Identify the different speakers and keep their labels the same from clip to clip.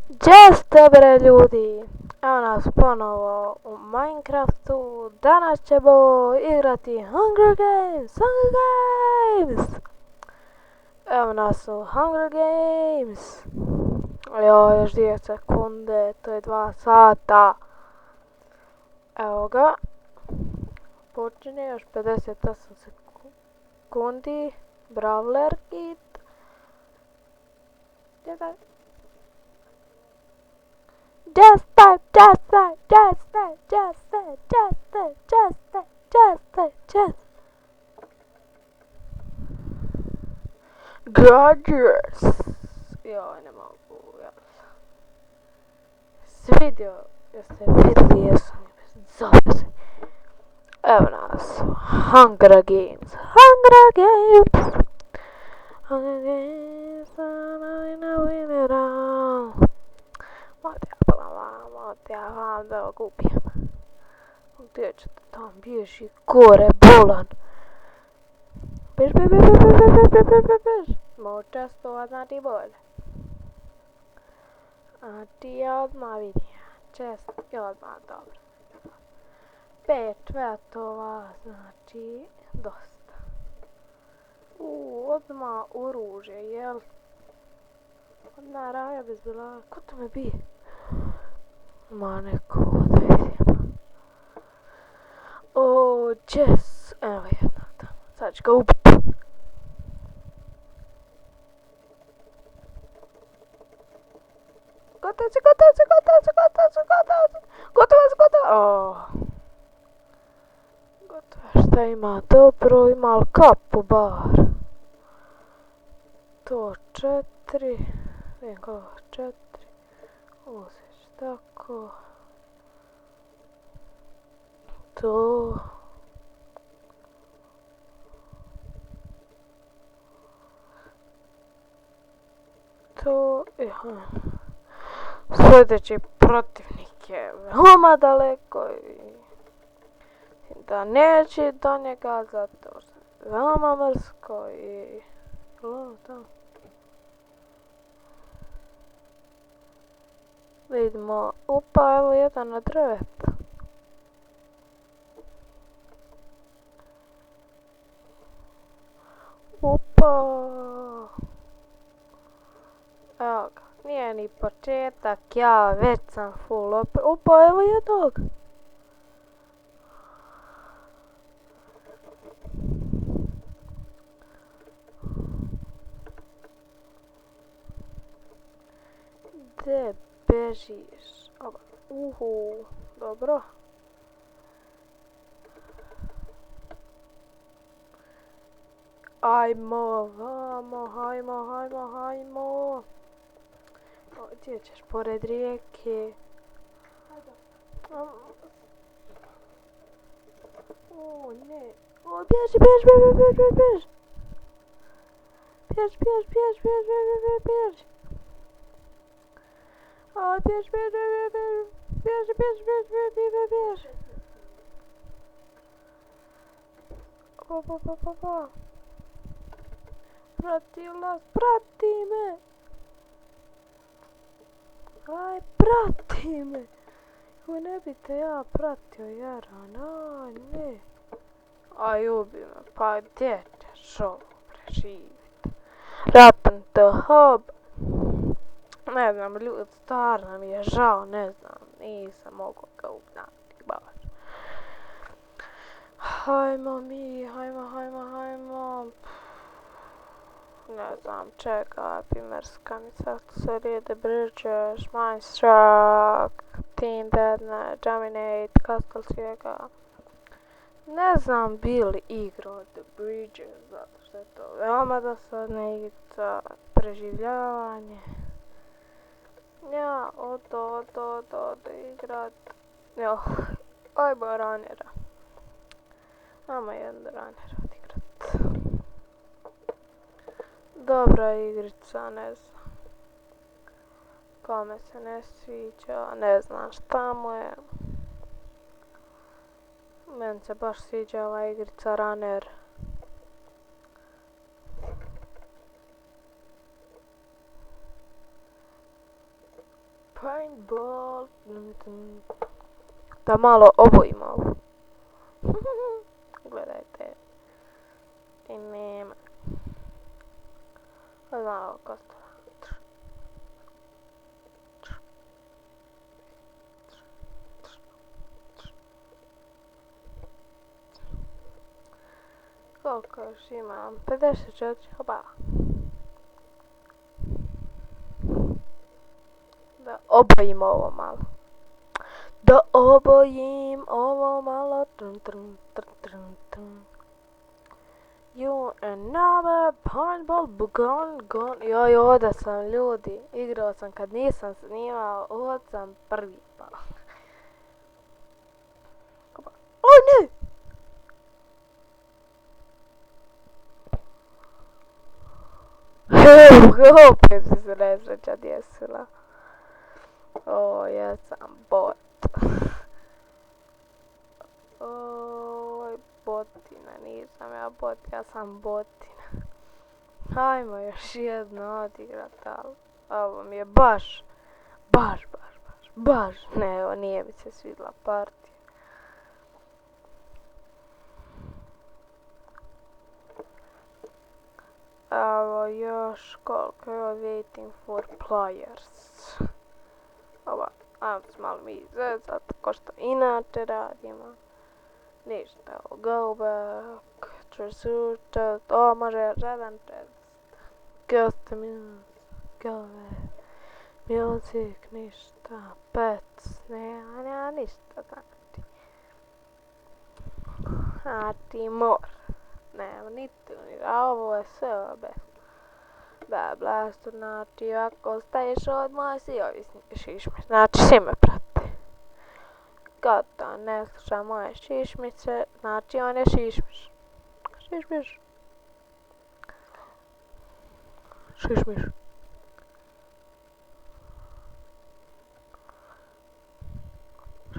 Speaker 1: Jest dobre ljudi, evo nas ponovo u Minecraftu, danas ćemo igrati Hunger Games, Evo nas u Hunger Games, još 2 sekunde, to je 2 sata, evo ga, počinje još 58 sekundi, Brawler Kit, Gorgeous. Joj, ne mogu, jeste vidjeli, jesam zove se. Evo nas, Hunger Games, Hunger Games, Hunger Games, I win it all. Mote ja vam da ga ubijem. Gdje ćete tam bježi gore, bolan. Bež. Moća stova znači bolje. A ti je odmah vidio. Čest je odmah dobro. 5 cvetova znači dosta. Odmah oružje, jel? Odmah raja bez bila. Ko to me bije? Ma neko da vidim. Yes. Evo jedna tamo. Sad ću ga ubiti. Gotovo šta ima dobro, ima li kapu bar. To 4. Vidim kako 4. Uzeš tako. To. Sljedeći protivnik je veoma daleko i da neće do njega zato što je veoma mrsko i vidimo, upa, evo jedan na drvetu. Upa. Evo ga, nije ni početak, ja već sam full opet. Upa, evo jednog. Gdje bežiš? Dobro. Ajmo, vamo, hajmo. Gdje ćeš? Pored rijeke. Ne. Bježi. Bježi. Bježi. Pa. Prati me. Aj, prati me. Ko ne bi te ja pratio, Jaran, ne. Aj, ubi me, pa gdje ćeš ovo preživjeti? Rapan to hob. Ne znam, ljudi, stvarno mi je žao, ne znam, nisam mogao ga ugnati, baš. Hajmo. Ne znam čega, primerska mi sad se rijede Bridges, Minestruck, Team Deadnet, Dominate, Castle svijega. Ne znam bi li igrao The Bridges, zato što je to veoma dosadna igrica, preživljavanje. Ja, odo igrat. Jo, ajmo ranera. Ajmo jedan raner odigrat. Dobra igrica, ne znam. Kome se ne sviđa, ne znam šta mu je. Meni se baš sviđa ova igrica Runner. paintball. Da malo obojimo ovo. Gledajte. I nema. Ovo malo kostova. Koliko još imam? 54, hopa. Da obojim ovo malo. Da obojim ovo malo. You another paintball gun. Joj, ovdje sam ljudi. Igrao sam kad nisam snimao. Ovdje sam prvi pao. O ne! Opet si se nesreća desila. O, ja sam bot. Oj, botina, nisam ja bot, ja sam botina. Hajmo još jedno odigrat, ali ovo mi je baš, ne, evo nije mi se svidla partija. Evo još koliko je waiting for players. Ova, ajmo se malo mi izvezat, ko što inače radimo. Ništa, go back, to može jedan test. Just a music, ništa, pets, nema ništa znači. Znači more, nema niti, a ovo je sve bez. Da, Blaster, znači ako ostaješ odmah svi ovi šišme, znači svi me prate. Kad to ne sluša moje šišmice, znači on je šišmiš. Šišmiš. Šišmiš.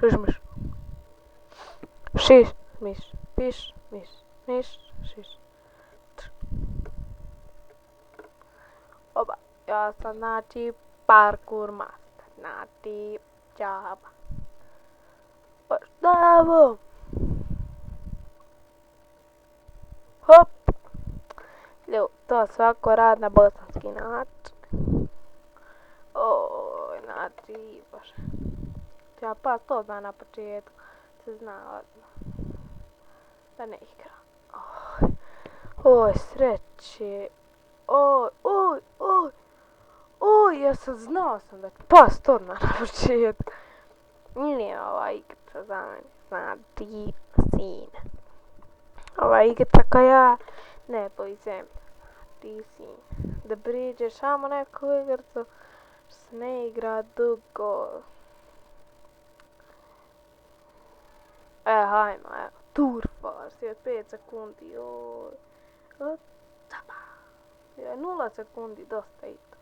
Speaker 1: Šišmiš. Šišmiš. Piš, miš, miš, šiš. Oba, ja sam znači parkour master, znači džaba. Bravo! Hop! Ljud, to svako rad na bosanski način. Oj, znači, bože. Ja pa to zna na početku, se zna odmah. Da ne igra. Oj, sreće. Oj, ja sam znao sam da ću past odmah na početku. Nije ova igrica za mene, znači, sine. Ova igrica koja ne boj zemlje, ti sine. Da priđeš samo neku igricu, što se ne igra dugo. Hajmo, evo, Tour Force, je 5 sekundi, joj. Je 0 sekundi, dosta i to.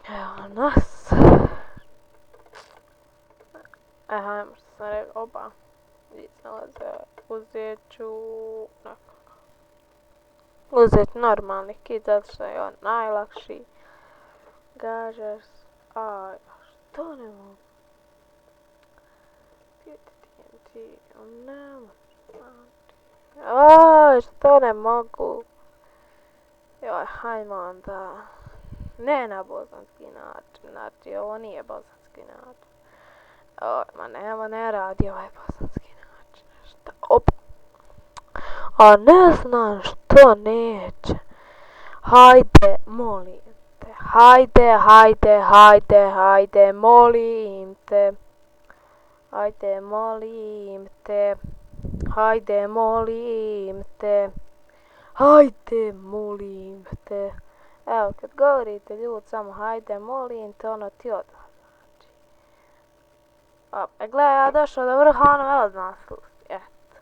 Speaker 1: Evo nas. Hajmo što sam rekao, opa. Uzet ću normalni kit, zato što je on najlakši. Gažers, što ne mogu? Što ne mogu? Joj, hajmo onda. Ne na bosanski način, znači ovo nije bosanski način. Ma nema, ne radi ovaj bosanski način. Šta? Op. A ne znam što neće. Hajde, molim te. Hajde, molim te. Hajde, molim te. Hajde, molim te. Hajde, molim te. Evo, kad govorite ljud samo hajde, molim te, ono ti odmah znači. Gle, ja došao do vrha, ono odmah slusti, eto.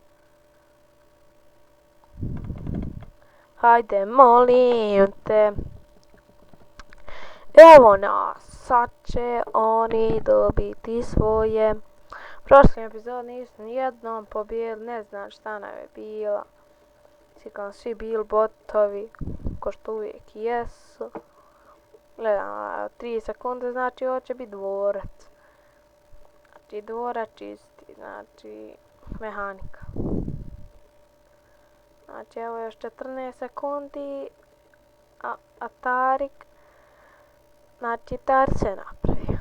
Speaker 1: Hajde, molim te. Evo nas, sad će oni dobiti svoje. Prošli epizod nisu nijednom pobijeli, ne znam šta nam je bila. Svi bili botovi, ko što uvijek jesu. Gledam, 3 sekunde, znači ovo će biti dvorac. Znači dvorac čisti, znači mehanika. Znači evo još 14 sekundi, a Tarik, znači Tarik se napravio.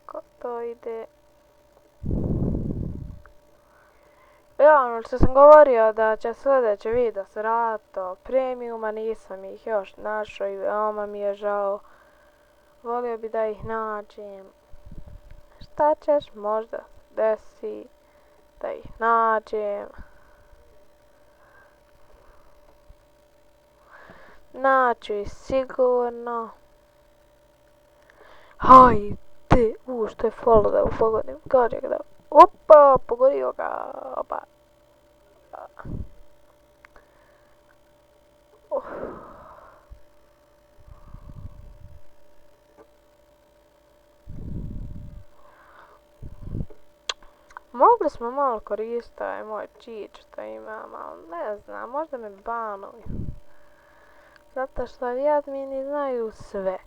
Speaker 1: Kako to ide? Ja, ono što sam govorio da će sljedeći video se raditi o premiuma, nisam ih još našao i veoma mi je žao. Volio bi da ih nađem. Šta ćeš možda desi da ih nađem. Naću ih sigurno. Hajde, što je falo da pogodim. Kaže ga da... Opa, pogodio ga. Opa. Mogli smo malo koristiti ovaj moj cheat što imam, ali ne znam, možda me banuju. Zato što ovi admini znaju sve.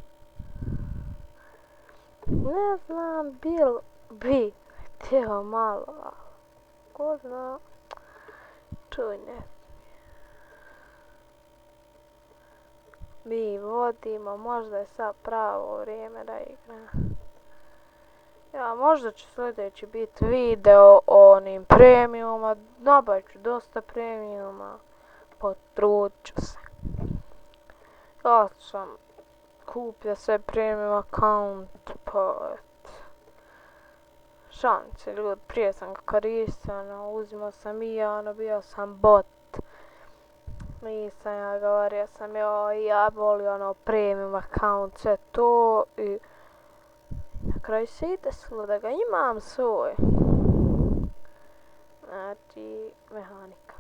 Speaker 1: Ne znam, bi htio malo, ali ko zna, čuj ne. Mi vodimo, možda je sad pravo vrijeme da igram. Ja, možda će sljedeći biti video o onim premiuma, nabavit ću dosta premiuma, potrudit ću se. Ja sam kupio sve premium account, pa šanse ljudi, prije sam ga koristio, uzimao sam i ja, bio sam bot. Nisam ja govorio sam ja volio premium account, sve to i na kraju se i desilo da ga imam svoj. Znači, mehanika.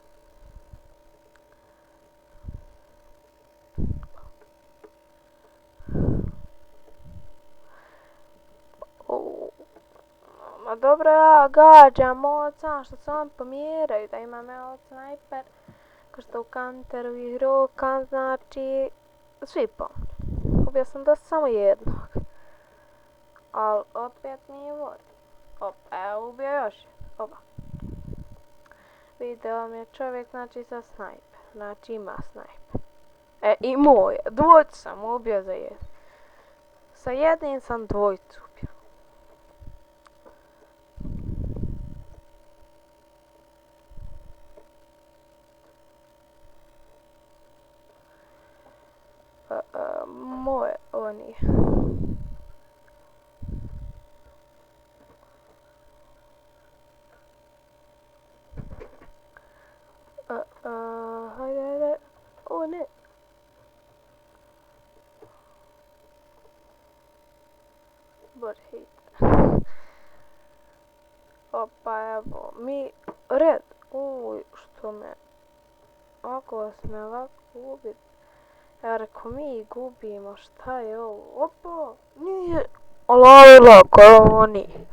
Speaker 1: Ma dobro, ja gađam oca što se on pomjeraju da imam ja snajper. Ko što u Counteru i Rokan, znači svi pomni. Ubio sam dosta samo jednog. Ali opet nije vodi. Opa, evo ubio još. Opa. Video mi je čovjek, znači sa snajper. Znači ima snajper. I moj. Dvojicu sam ubio za jedan. Sa jednim sam dvojicu ubio. Moje, oni. Hajde. O ne. Bot hit. Opa, evo, mi, red. Uj, što me. Ako vas me ovako ubiti. Ja rekao, mi gubimo, šta je ovo? Opa, nije. Ali lako, ovo nije.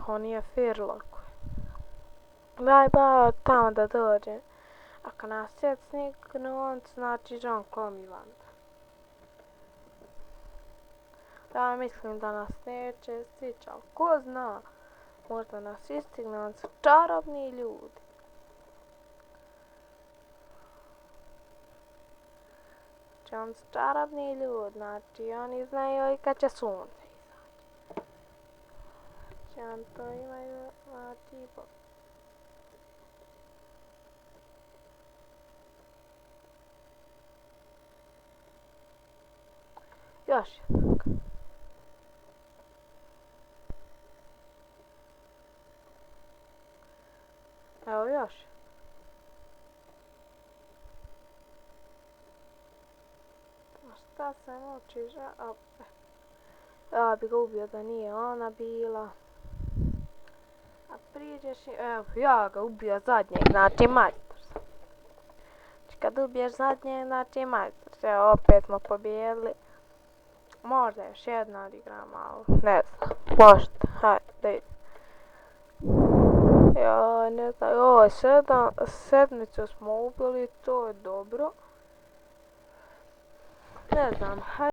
Speaker 1: Ovo nije fair lako. Daj ba tamo da dođe. Ako nas sjed sniknu, on znači John Klomi Vanda. Ja mislim da nas neće stići, ali ko zna. Možda nas istigne, on su čarobni ljudi. Znači on su čarobni ljudi, znači oni znaju i kad će sunce izaći. Znači on to imaju, znači još jednog. Evo još. Šta se mučiš? Ja bi ga ubio da nije ona bila. A priđeš i... Evo, ja ga ubio zadnjeg, znači majstor. Znači kad ubiješ zadnjeg, znači majstor. Evo, opet smo pobijedili. Možda još jedna odigram, ali ne znam. Možda, hajde, da idem. Ja, ne znam, ovo sedmicu smo ubili, to je dobro. Ne znam,